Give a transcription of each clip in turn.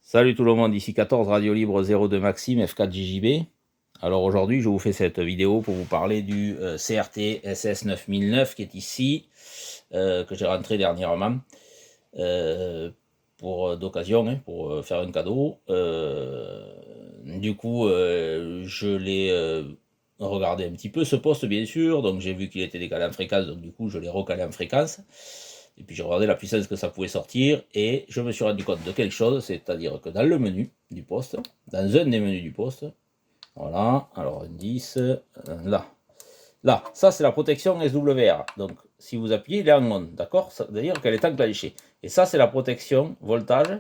Salut tout le monde, ici 14 Radio Libre 02 Maxime F4JJB. Alors aujourd'hui je vous fais cette vidéo pour vous parler du CRT SS 9009 qui est ici, que j'ai rentré dernièrement d'occasion, pour faire un cadeau. Du coup je l'ai regardé un petit peu ce poste bien sûr, donc j'ai vu qu'il était décalé en fréquence, donc du coup je l'ai recalé en fréquence. Et puis j'ai regardé la puissance que ça pouvait sortir et je me suis rendu compte de quelque chose, c'est-à-dire que dans le menu du poste, dans un des menus du poste, voilà, alors indice, là, ça c'est la protection SWR. Donc si vous appuyez, il est en on, d'accord, c'est-à-dire qu'elle est enclenchée. Et ça c'est la protection voltage,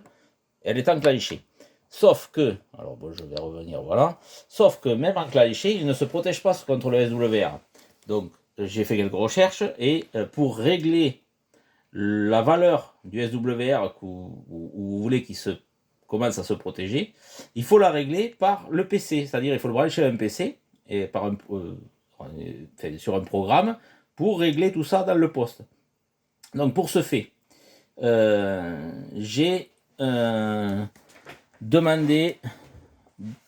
elle est enclenchée. Sauf que, alors bon, je vais revenir, voilà, sauf que même enclenché, il ne se protège pas contre le SWR. Donc j'ai fait quelques recherches et pour régler la valeur du SWR où vous voulez qu'il commence à se protéger, il faut la régler par le PC, c'est-à-dire il faut le brancher à un PC et sur un programme pour régler tout ça dans le poste. Donc pour ce fait, j'ai demandé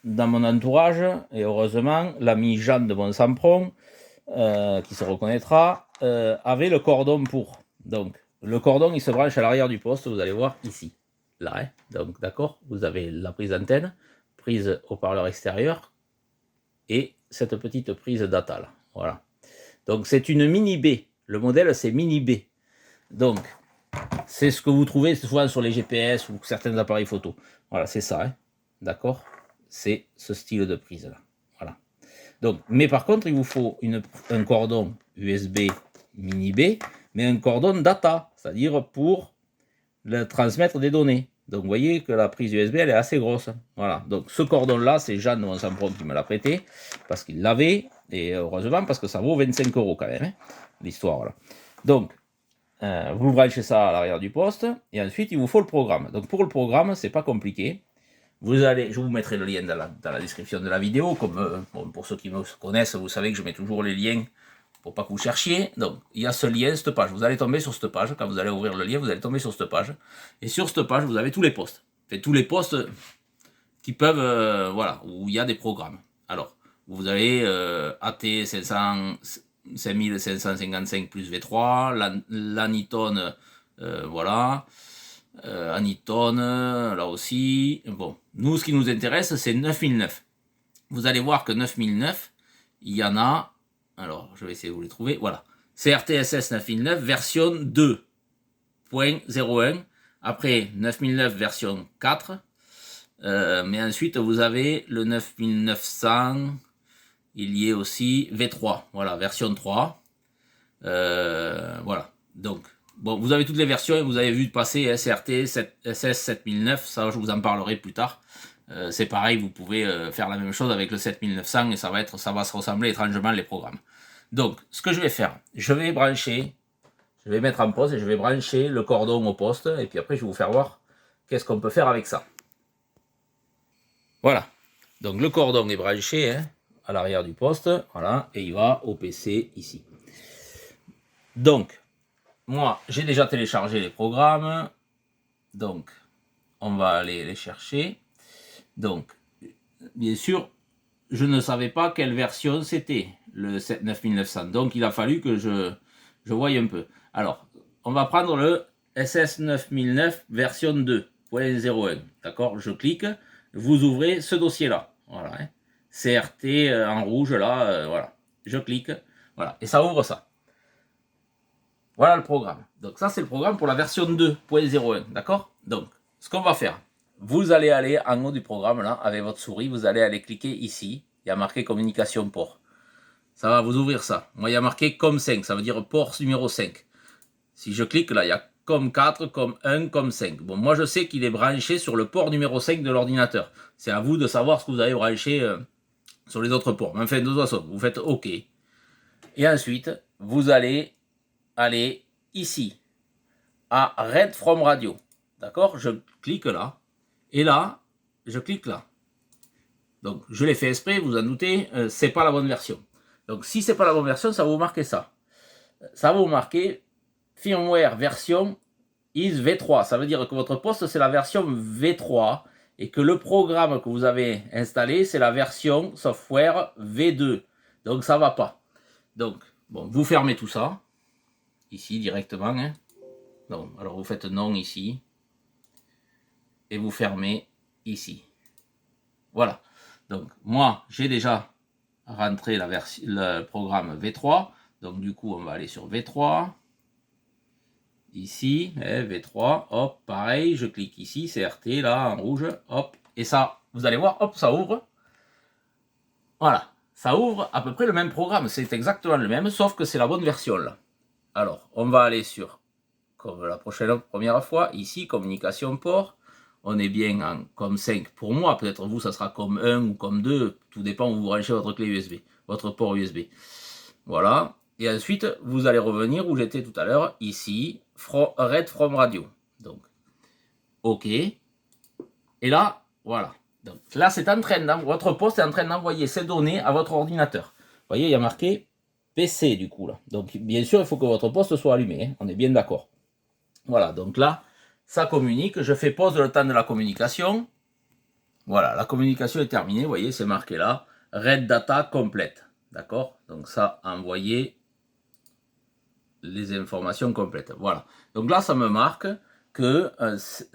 dans mon entourage, et heureusement l'ami Jean de Bonsampron, qui se reconnaîtra, avait le cordon pour. Donc le cordon il se branche à l'arrière du poste, vous allez voir ici, là, hein. Donc d'accord, vous avez la prise antenne, prise haut-parleur extérieur et cette petite prise data là, voilà. Donc c'est une mini B, le modèle c'est mini B. Donc c'est ce que vous trouvez souvent sur les GPS ou certains appareils photo. Voilà, c'est ça, hein. D'accord, c'est ce style de prise là, voilà. Donc, mais par contre, il vous faut un cordon USB mini B, mais un cordon data, c'est-à-dire pour le transmettre des données. Donc, vous voyez que la prise USB, elle est assez grosse. Voilà. Donc, ce cordon-là, c'est Jeanne de Monsampron qui me l'a prêté, parce qu'il l'avait, et heureusement, parce que ça vaut 25 € quand même, hein, l'histoire, là. Donc, vous branchez ça à l'arrière du poste, et ensuite, il vous faut le programme. Donc, pour le programme, c'est pas compliqué. Je vous mettrai le lien dans la description de la vidéo, comme bon, pour ceux qui me connaissent, vous savez que je mets toujours les liens pour pas que vous cherchiez. Donc il y a ce lien, cette page, vous allez tomber sur cette page, quand vous allez ouvrir le lien, vous allez tomber sur cette page, et sur cette page, vous avez tous les postes, enfin, tous les postes qui peuvent, voilà, où il y a des programmes. Alors, vous avez AT 500, 5555 plus V3, l'Aniton, voilà, Aniton, là aussi. Bon, nous, ce qui nous intéresse, c'est 9009. Vous allez voir que 9009, il y en a. Alors, je vais essayer de vous les trouver. Voilà. CRTSS 9009, version 2.01. Après, 9009, version 4. Mais ensuite, vous avez le 9900. Il y est aussi V3. Voilà, version 3. Voilà. Donc, bon, vous avez toutes les versions, vous avez vu passer SRT, SS 7009, ça je vous en parlerai plus tard. C'est pareil, vous pouvez faire la même chose avec le 7900 et ça va se ressembler étrangement les programmes. Donc, ce que je vais faire, je vais mettre en pause et je vais brancher le cordon au poste et puis après je vais vous faire voir qu'est-ce qu'on peut faire avec ça. Voilà, donc le cordon est branché, hein, à l'arrière du poste, voilà, et il va au PC ici. Donc, moi, j'ai déjà téléchargé les programmes, donc on va aller les chercher. Donc, bien sûr, je ne savais pas quelle version c'était, le 9900, donc il a fallu que je voie un peu. Alors, on va prendre le SS 9009 version 2.01, d'accord? Je clique, vous ouvrez ce dossier-là, voilà, hein. CRT en rouge, là, voilà. Je clique, voilà, et ça ouvre ça. Voilà le programme. Donc ça, c'est le programme pour la version 2.01, d'accord? Donc, ce qu'on va faire, vous allez aller en haut du programme, là, avec votre souris, vous allez aller cliquer ici. Il y a marqué communication port. Ça va vous ouvrir ça. Moi, il y a marqué COM5, ça veut dire port numéro 5. Si je clique là, il y a COM4, COM1, COM5. Bon, moi, je sais qu'il est branché sur le port numéro 5 de l'ordinateur. C'est à vous de savoir ce que vous avez branché sur les autres ports. Mais enfin, de toute façon, vous faites OK. Et ensuite, vous allez aller ici, à Read from Radio. D'accord? Je clique là. Et là, je clique là. Donc, je l'ai fait exprès, vous en doutez, c'est pas la bonne version. Donc, si c'est pas la bonne version, ça va vous marquer ça. Ça va vous marquer firmware version is V3. Ça veut dire que votre poste, c'est la version V3 et que le programme que vous avez installé, c'est la version software V2. Donc ça va pas. Donc, bon, vous fermez tout ça, ici directement. Hein. Donc, alors vous faites non ici, et vous fermez ici. Voilà. Donc, moi, j'ai déjà rentré le programme V3. Donc, du coup, on va aller sur V3. Ici, V3, hop, pareil, je clique ici, CRT, là, en rouge, hop, et ça, vous allez voir, hop, ça ouvre. Voilà, ça ouvre à peu près le même programme, c'est exactement le même, sauf que c'est la bonne version, là. Alors, on va aller sur, comme la première fois, ici, communication port, on est bien en COM 5 pour moi, peut-être vous, ça sera COM 1 ou COM 2, tout dépend où vous branchez votre clé USB, votre port USB. Voilà. Et ensuite, vous allez revenir où j'étais tout à l'heure, ici, Read from Radio. Donc, OK. Et là, voilà. Donc, là, c'est en train votre poste est en train d'envoyer ces données à votre ordinateur. Vous voyez, il y a marqué PC du coup là. Donc, bien sûr, il faut que votre poste soit allumé. Hein. On est bien d'accord. Voilà. Donc là, ça communique. Je fais pause le temps de la communication. Voilà, la communication est terminée. Vous voyez, c'est marqué là. Read data complète. D'accord. Donc ça, envoyer les informations complètes. Voilà. Donc là, ça me marque que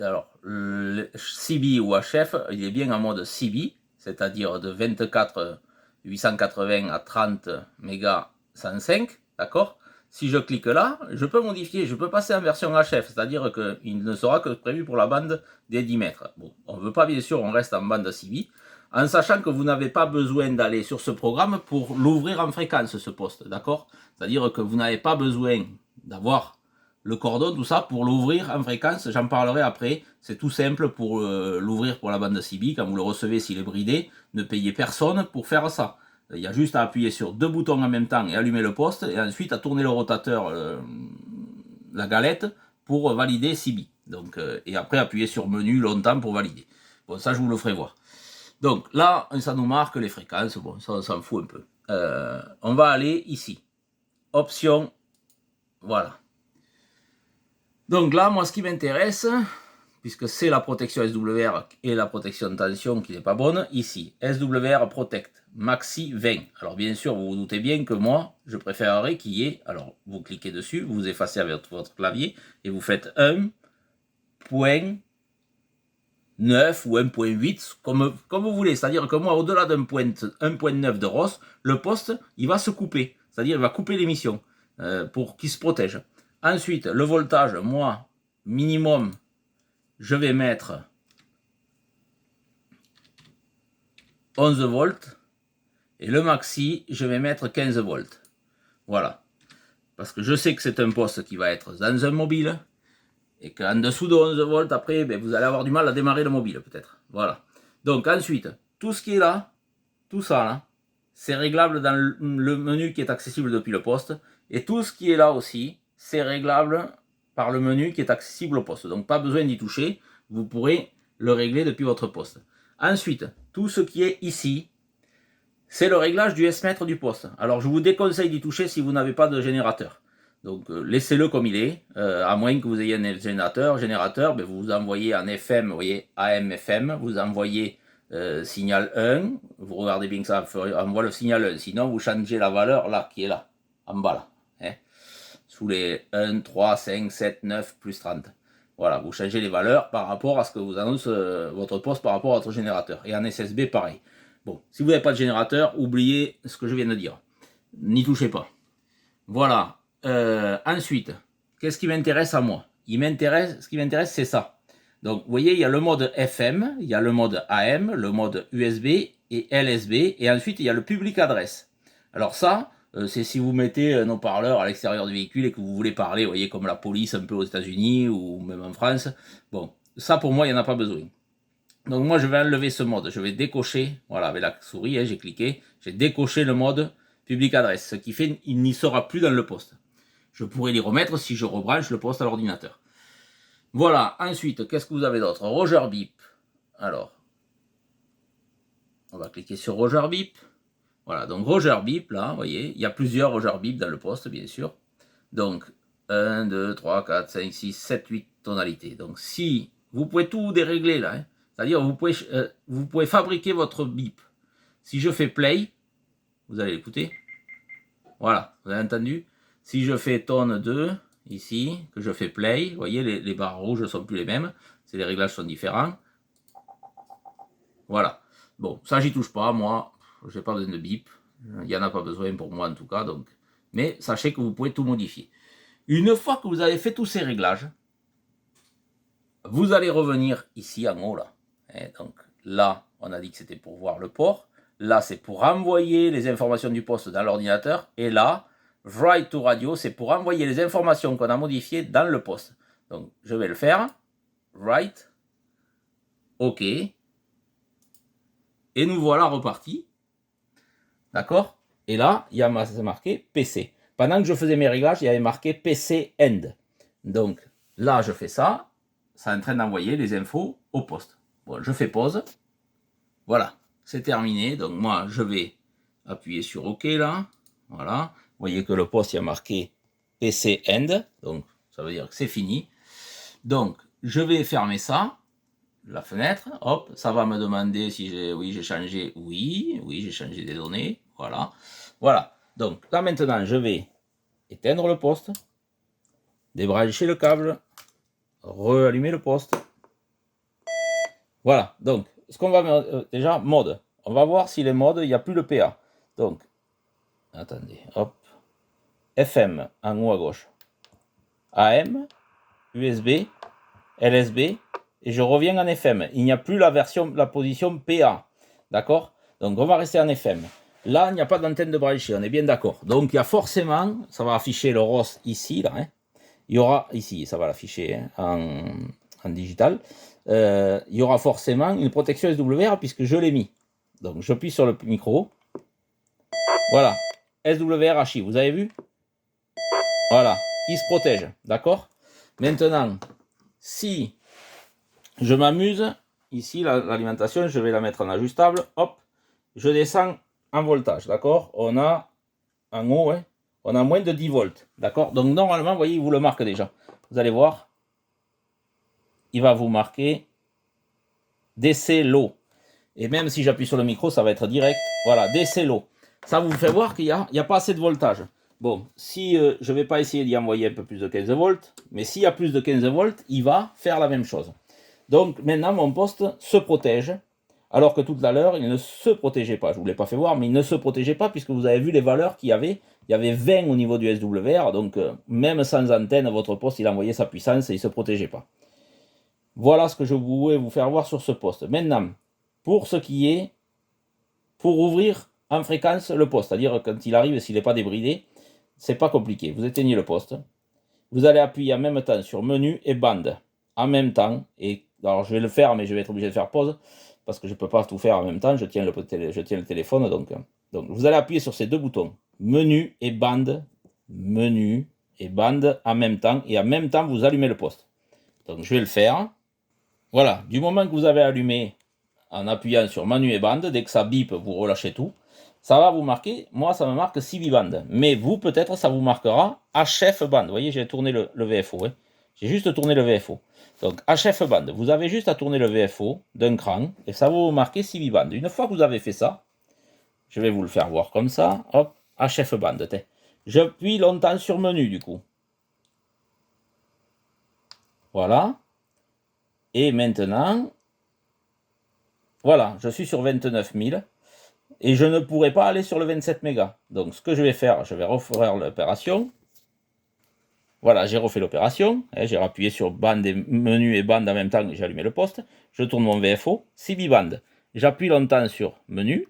alors, le CB ou HF, il est bien en mode CB, c'est-à-dire de 24 880 à 30 mégas 105, d'accord. Si je clique là, je peux modifier, je peux passer en version HF, c'est-à-dire qu'il ne sera que prévu pour la bande des 10 mètres. Bon, on ne veut pas, bien sûr, on reste en bande CB, en sachant que vous n'avez pas besoin d'aller sur ce programme pour l'ouvrir en fréquence, ce poste, d'accord. C'est-à-dire que vous n'avez pas besoin d'avoir le cordon, tout ça, pour l'ouvrir en fréquence. J'en parlerai après. C'est tout simple pour l'ouvrir pour la bande CB. Quand vous le recevez, s'il est bridé, ne payez personne pour faire ça. Il y a juste à appuyer sur 2 boutons en même temps et allumer le poste, et ensuite à tourner le rotateur, la galette, pour valider CB. Donc, et après appuyer sur menu longtemps pour valider. Bon, ça, je vous le ferai voir. Donc là, ça nous marque les fréquences. Bon, ça, on s'en fout un peu. On va aller ici. Option, voilà. Donc là, moi, ce qui m'intéresse, puisque c'est la protection SWR et la protection de tension qui n'est pas bonne, ici, SWR Protect, Maxi 20. Alors bien sûr, vous vous doutez bien que moi, je préférerais qu'il y ait, alors vous cliquez dessus, vous effacez avec votre clavier, et vous faites 1.9 ou 1.8, comme vous voulez. C'est-à-dire que moi, au-delà d'un 1.9 de ROS, le poste, il va se couper. C'est-à-dire, il va couper l'émission pour qu'il se protège. Ensuite, le voltage, moi, minimum, je vais mettre 11 volts. Et le maxi, je vais mettre 15 volts. Voilà. Parce que je sais que c'est un poste qui va être dans un mobile. Et qu'en dessous de 11 volts, après, ben, vous allez avoir du mal à démarrer le mobile, peut-être. Voilà. Donc, ensuite, tout ce qui est là, tout ça, là, c'est réglable dans le menu qui est accessible depuis le poste. Et tout ce qui est là aussi, c'est réglable par le menu qui est accessible au poste. Donc, pas besoin d'y toucher. Vous pourrez le régler depuis votre poste. Ensuite, tout ce qui est ici, c'est le réglage du S-mètre du poste. Alors, je vous déconseille d'y toucher si vous n'avez pas de générateur. Donc, laissez-le comme il est, à moins que vous ayez un générateur, ben, vous envoyez en FM, vous voyez, AM-FM, vous envoyez signal 1, vous regardez bien que ça envoie le signal 1, sinon vous changez la valeur là, qui est là, en bas là, hein, sous les 1, 3, 5, 7, 9, plus 30. Voilà, vous changez les valeurs par rapport à ce que vous annonce votre poste par rapport à votre générateur. Et en SSB, pareil. Bon, si vous n'avez pas de générateur, oubliez ce que je viens de dire. N'y touchez pas. Voilà. Ensuite, qu'est-ce qui m'intéresse à moi? Ce qui m'intéresse, c'est ça. Donc, vous voyez, il y a le mode FM, il y a le mode AM, le mode USB et LSB, et ensuite, il y a le public adresse. Alors ça, c'est si vous mettez un haut-parleur à l'extérieur du véhicule et que vous voulez parler, vous voyez, comme la police un peu aux États-Unis ou même en France. Bon, ça, pour moi, il n'y en a pas besoin. Donc moi, je vais enlever ce mode. Je vais décocher, voilà, avec la souris, hein, j'ai cliqué, j'ai décoché le mode public adresse, ce qui fait qu'il n'y sera plus dans le poste. Je pourrais l'y remettre si je rebranche le poste à l'ordinateur. Voilà, ensuite, qu'est-ce que vous avez d'autre? Roger Bip. Alors, on va cliquer sur Roger Bip. Voilà, donc Roger Bip, là, vous voyez, il y a plusieurs Roger Bip dans le poste, bien sûr. Donc, 1, 2, 3, 4, 5, 6, 7, 8 tonalités. Donc, si vous pouvez tout dérégler, là, hein. C'est-à-dire vous pouvez fabriquer votre bip. Si je fais play, vous allez l'écouter. Voilà, vous avez entendu? Si je fais tone 2, ici, que je fais play, vous voyez, les barres rouges ne sont plus les mêmes. Les réglages sont différents. Voilà. Bon, ça, j'y touche pas, moi. Je n'ai pas besoin de bip. Il n'y en a pas besoin pour moi, en tout cas. Donc. Mais sachez que vous pouvez tout modifier. Une fois que vous avez fait tous ces réglages, vous allez revenir ici en haut, là. Et donc, là, on a dit que c'était pour voir le port. Là, c'est pour envoyer les informations du poste dans l'ordinateur. Et là, Write to Radio, c'est pour envoyer les informations qu'on a modifiées dans le poste. Donc, je vais le faire. Write. OK. Et nous voilà repartis. D'accord? Et là, il y a marqué PC. Pendant que je faisais mes réglages, il y avait marqué PC End. Donc, là, je fais ça. Ça est en train d'envoyer les infos au poste. Bon, je fais pause. Voilà, c'est terminé. Donc, moi, je vais appuyer sur OK, là. Voilà. Vous voyez que le poste, il y a marqué PC End. Donc, ça veut dire que c'est fini. Donc, je vais fermer ça. La fenêtre, hop, ça va me demander si j'ai changé, oui, j'ai changé des données, voilà. Donc là maintenant, je vais éteindre le poste, débrancher le câble, rallumer le poste. Voilà, donc ce qu'on va déjà, mode, on va voir si les modes, il n'y a plus le PA. Donc, attendez, hop, FM en haut à gauche, AM, USB, LSB, et je reviens en FM. Il n'y a plus la position PA. D'accord? Donc, on va rester en FM. Là, il n'y a pas d'antenne de branchée, on est bien d'accord. Donc, il y a forcément, ça va afficher le ROS ici, là. Hein. Il y aura, ici, ça va l'afficher hein, en digital. Il y aura forcément une protection SWR puisque je l'ai mis. Donc, j'appuie sur le micro. Voilà. SWR HI, vous avez vu? Voilà. Il se protège. D'accord? Maintenant, si je m'amuse, ici l'alimentation, je vais la mettre en ajustable, hop, je descends en voltage, d'accord? On a en haut, hein, on a moins de 10 volts, d'accord? Donc normalement, vous voyez, il vous le marque déjà. Vous allez voir, il va vous marquer DC low. Et même si j'appuie sur le micro, ça va être direct. Voilà, DC low. Ça vous fait voir qu'il n'y a pas assez de voltage. Bon, si je ne vais pas essayer d'y envoyer un peu plus de 15 volts, mais s'il y a plus de 15 volts, il va faire la même chose. Donc maintenant, mon poste se protège, alors que tout à l'heure, il ne se protégeait pas. Je ne vous l'ai pas fait voir, mais il ne se protégeait pas, puisque vous avez vu les valeurs qu'il y avait. Il y avait 20 au niveau du SWR, donc même sans antenne, votre poste, il envoyait sa puissance et il ne se protégeait pas. Voilà ce que je voulais vous faire voir sur ce poste. Maintenant, pour ce qui est, pour ouvrir en fréquence le poste, c'est-à-dire quand il arrive, s'il n'est pas débridé, c'est pas compliqué. Vous éteignez le poste, vous allez appuyer en même temps sur menu et bande, en même temps, et alors je vais le faire, mais je vais être obligé de faire pause, parce que je ne peux pas tout faire en même temps, je tiens le téléphone, donc vous allez appuyer sur ces deux boutons, menu et bande en même temps, et en même temps vous allumez le poste. Donc je vais le faire. Voilà, du moment que vous avez allumé en appuyant sur menu et bande, dès que ça bip, vous relâchez tout. Ça va vous marquer, moi ça me marque CV band, mais vous peut-être ça vous marquera HF band. Vous voyez, j'ai tourné le VFO, hein. J'ai juste tourné le VFO. Donc HF band, vous avez juste à tourner le VFO d'un cran et ça va vous marquer CV band. Une fois que vous avez fait ça, je vais vous le faire voir comme ça, hop, HF band. J'appuie longtemps sur menu du coup. Voilà. Et maintenant, voilà, je suis sur 29 000. Et je ne pourrai pas aller sur le 27 mégas. Donc ce que je vais faire, je vais refaire l'opération. Voilà, j'ai refait l'opération. J'ai appuyé sur bande et menu et bande en même temps que j'ai allumé le poste. Je tourne mon VFO, CB band. J'appuie longtemps sur menu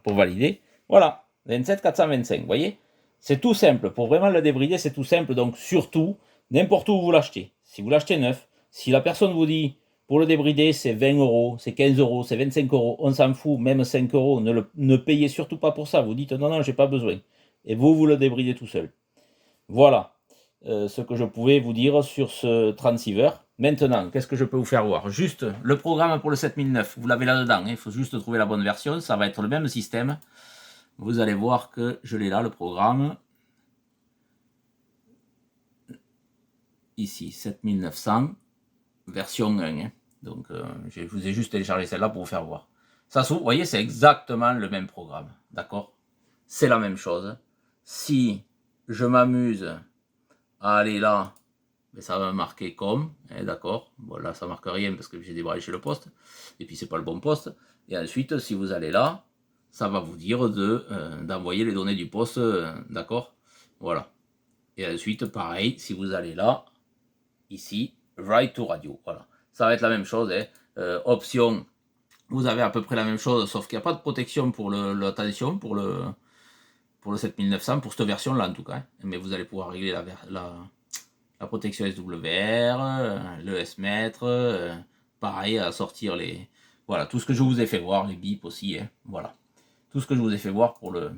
pour valider. Voilà, 27 425, vous voyez? C'est tout simple. Pour vraiment le débrider, c'est tout simple. Donc surtout, n'importe où vous l'achetez. Si vous l'achetez neuf, si la personne vous dit pour le débrider, c'est 20 euros, c'est 15 euros, c'est 25 euros, on s'en fout, même 5 euros, ne payez surtout pas pour ça. Vous dites non, j'ai pas besoin. Et vous le débridez tout seul. Voilà ce que je pouvais vous dire sur ce transceiver. Maintenant, qu'est-ce que je peux vous faire voir? Juste le programme pour le 7009, vous l'avez là-dedans. Il faut juste trouver la bonne version, ça va être le même système. Vous allez voir que je l'ai là, le programme. Ici, 7900. version 1. Hein. Donc, je vous ai juste téléchargé celle-là pour vous faire voir. Ça s'ouvre, vous voyez, c'est exactement le même programme. D'accord? C'est la même chose. Si je m'amuse à aller là, mais ça va marquer comme, hein, d'accord? Bon, là, ça marque rien parce que j'ai débranché le poste. Et puis, c'est pas le bon poste. Et ensuite, si vous allez là, ça va vous dire d'envoyer les données du poste, d'accord? Voilà. Et ensuite, pareil, si vous allez là, ici, Write to Radio. Voilà. Ça va être la même chose. Hein. Option, vous avez à peu près la même chose, sauf qu'il n'y a pas de protection pour l'attention, pour le 7900, pour cette version-là en tout cas. Hein. Mais vous allez pouvoir régler la protection SWR, le S-mètre, pareil, à sortir les... Voilà, tout ce que je vous ai fait voir, les bips aussi. Hein. Voilà. Tout ce que je vous ai fait voir pour le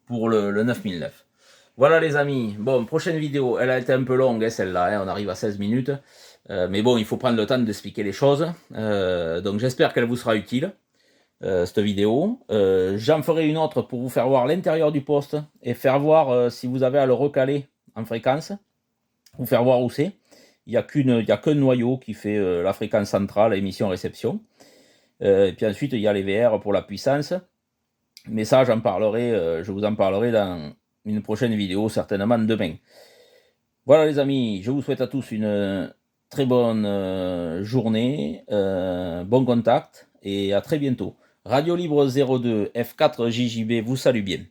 9009. Voilà les amis, bon, prochaine vidéo, elle a été un peu longue, hein, celle-là, hein, on arrive à 16 minutes, mais bon, il faut prendre le temps d'expliquer les choses, donc j'espère qu'elle vous sera utile, cette vidéo. J'en ferai une autre pour vous faire voir l'intérieur du poste, et faire voir si vous avez à le recaler en fréquence, vous faire voir où c'est. Il n'y a qu'un noyau qui fait la fréquence centrale, émission-réception, et puis ensuite il y a les VR pour la puissance, mais ça j'en parlerai, je vous en parlerai dans une prochaine vidéo, certainement demain. Voilà les amis, je vous souhaite à tous une très bonne journée, bon contact et à très bientôt. Radio Libre 02 F4 JJB vous salue bien.